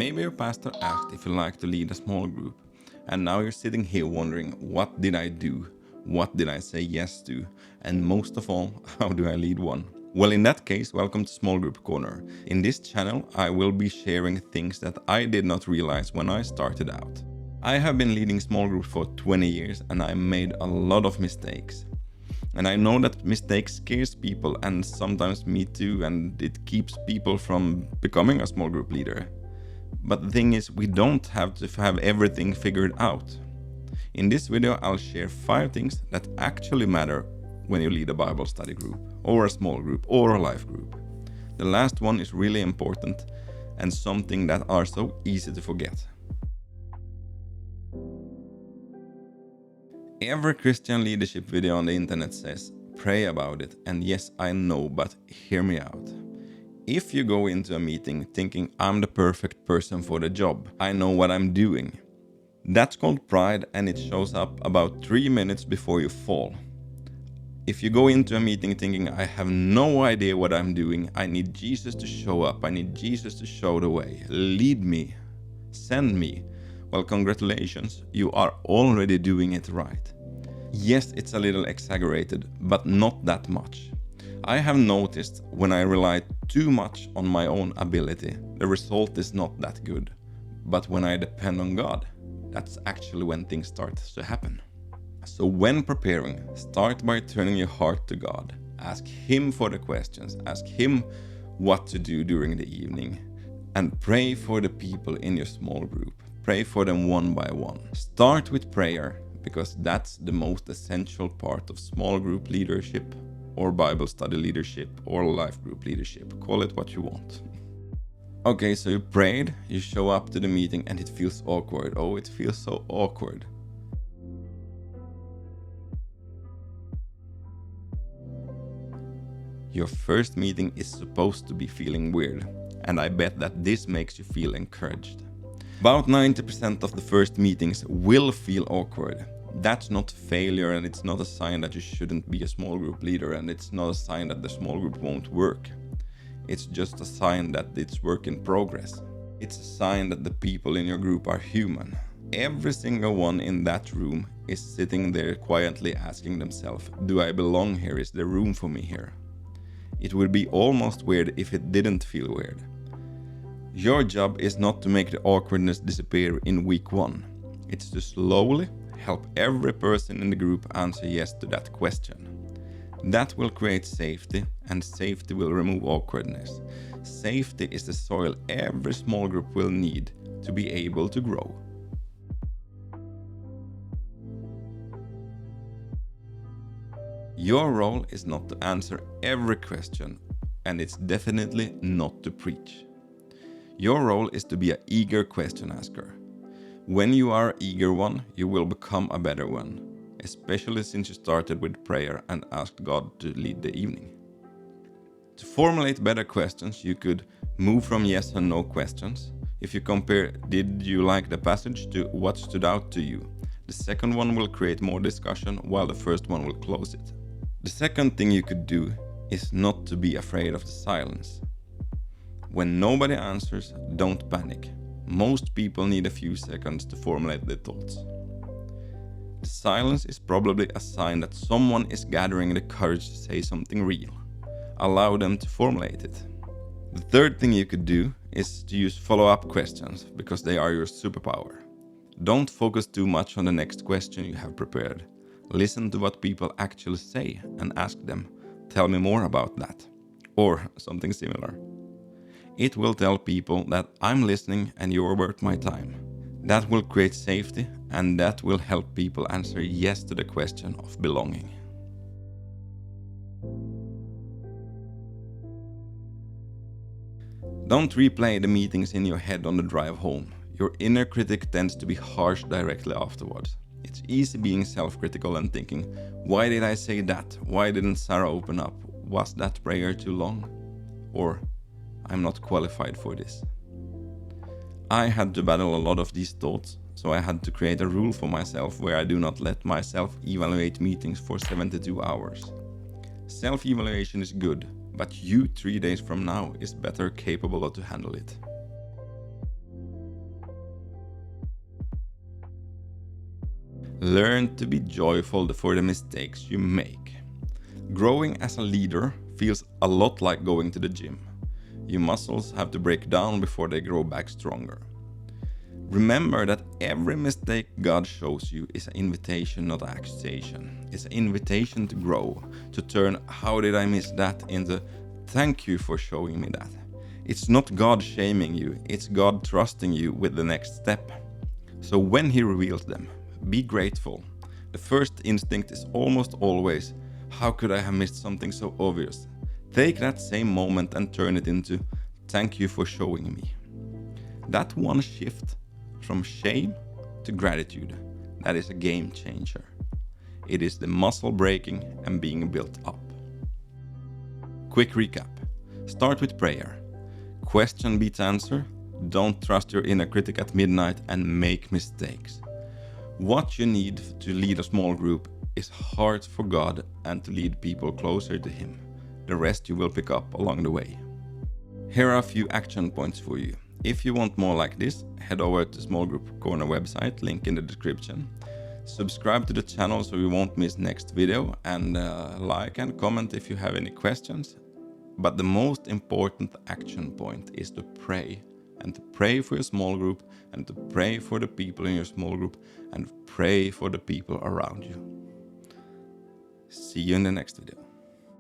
Maybe your pastor asked if you like to lead a small group, and now you're sitting here wondering, what did I do? What did I say yes to? And most of all, how do I lead one? Well, in that case, welcome to Small Group Corner. In this channel, I will be sharing things that I did not realize when I started out. I have been leading small groups for 20 years and I made a lot of mistakes. And I know that mistakes scares people, and sometimes me too, and it keeps people from becoming a small group leader. But the thing is, we don't have to have everything figured out. In this video, I'll share 5 things that actually matter when you lead a Bible study group, or a small group, or a life group. The last one is really important and something that are so easy to forget. Every Christian leadership video on the internet says, pray about it, and yes, I know, but hear me out. If you go into a meeting thinking I'm the perfect person for the job, I know what I'm doing, that's called pride, and it shows up about 3 minutes before you fall. If you go into a meeting thinking I have no idea what I'm doing, I need Jesus to show up, I need Jesus to show the way, lead me, send me, well, congratulations, you are already doing it right. Yes, it's a little exaggerated, but not that much. I have noticed when I rely too much on my own ability, the result is not that good. But when I depend on God, that's actually when things start to happen. So when preparing, start by turning your heart to God. Ask Him for the questions, ask Him what to do during the evening, and pray for the people in your small group. Pray for them one by one. Start with prayer, because that's the most essential part of small group leadership, or Bible study leadership, or life group leadership. Call it what you want. Okay, so you prayed, you show up to the meeting and it feels awkward. Oh, it feels so awkward. Your first meeting is supposed to be feeling weird, and I bet that this makes you feel encouraged. About 90% of the first meetings will feel awkward. That's not failure, and it's not a sign that you shouldn't be a small group leader, and it's not a sign that the small group won't work. It's just a sign that it's work in progress. It's a sign that the people in your group are human. Every single one in that room is sitting there quietly asking themselves, do I belong here? Is there room for me here? It would be almost weird if it didn't feel weird. Your job is not to make the awkwardness disappear in week 1. It's to slowly help every person in the group answer yes to that question. That will create safety, and safety will remove awkwardness. Safety is the soil every small group will need to be able to grow. Your role is not to answer every question, and it's definitely not to preach. Your role is to be an eager question asker. When you are an eager one, you will become a better one, especially since you started with prayer and asked God to lead the evening. To formulate better questions, you could move from yes and no questions. If you compare did you like the passage to what stood out to you, the second one will create more discussion while the first one will close it. The second thing you could do is not to be afraid of the silence. When nobody answers, don't panic. Most people need a few seconds to formulate their thoughts. The silence is probably a sign that someone is gathering the courage to say something real. Allow them to formulate it. The third thing you could do is to use follow-up questions, because they are your superpower. Don't focus too much on the next question you have prepared. Listen to what people actually say and ask them, tell me more about that, or something similar. It will tell people that I'm listening and you're worth my time. That will create safety, and that will help people answer yes to the question of belonging. Don't replay the meetings in your head on the drive home. Your inner critic tends to be harsh directly afterwards. It's easy being self-critical and thinking, why did I say that? Why didn't Sarah open up? Was that prayer too long? Or, I'm not qualified for this. I had to battle a lot of these thoughts, so I had to create a rule for myself where I do not let myself evaluate meetings for 72 hours. Self-evaluation is good, but you 3 days from now is better capable to handle it. Learn to be joyful for the mistakes you make. Growing as a leader feels a lot like going to the gym. Your muscles have to break down before they grow back stronger. Remember that every mistake God shows you is an invitation, not an accusation. It's an invitation to grow, to turn "how did I miss that" into "thank you for showing me that." It's not God shaming you, it's God trusting you with the next step. So when He reveals them, be grateful. The first instinct is almost always, "how could I have missed something so obvious?" Take that same moment and turn it into "thank you for showing me." That one shift from shame to gratitude, that is a game changer. It is the muscle breaking and being built up. Quick recap. Start with prayer. Question beats answer. Don't trust your inner critic at midnight and make mistakes. What you need to lead a small group is heart for God and to lead people closer to Him. The rest you will pick up along the way. Here are a few action points for you. If you want more like this, head over to SmallGroupCorner website, link in the description. Subscribe to the channel so you won't miss next video, and like and comment if you have any questions. But the most important action point is to pray, and to pray for your small group, and to pray for the people in your small group, and pray for the people around you. See you in the next video.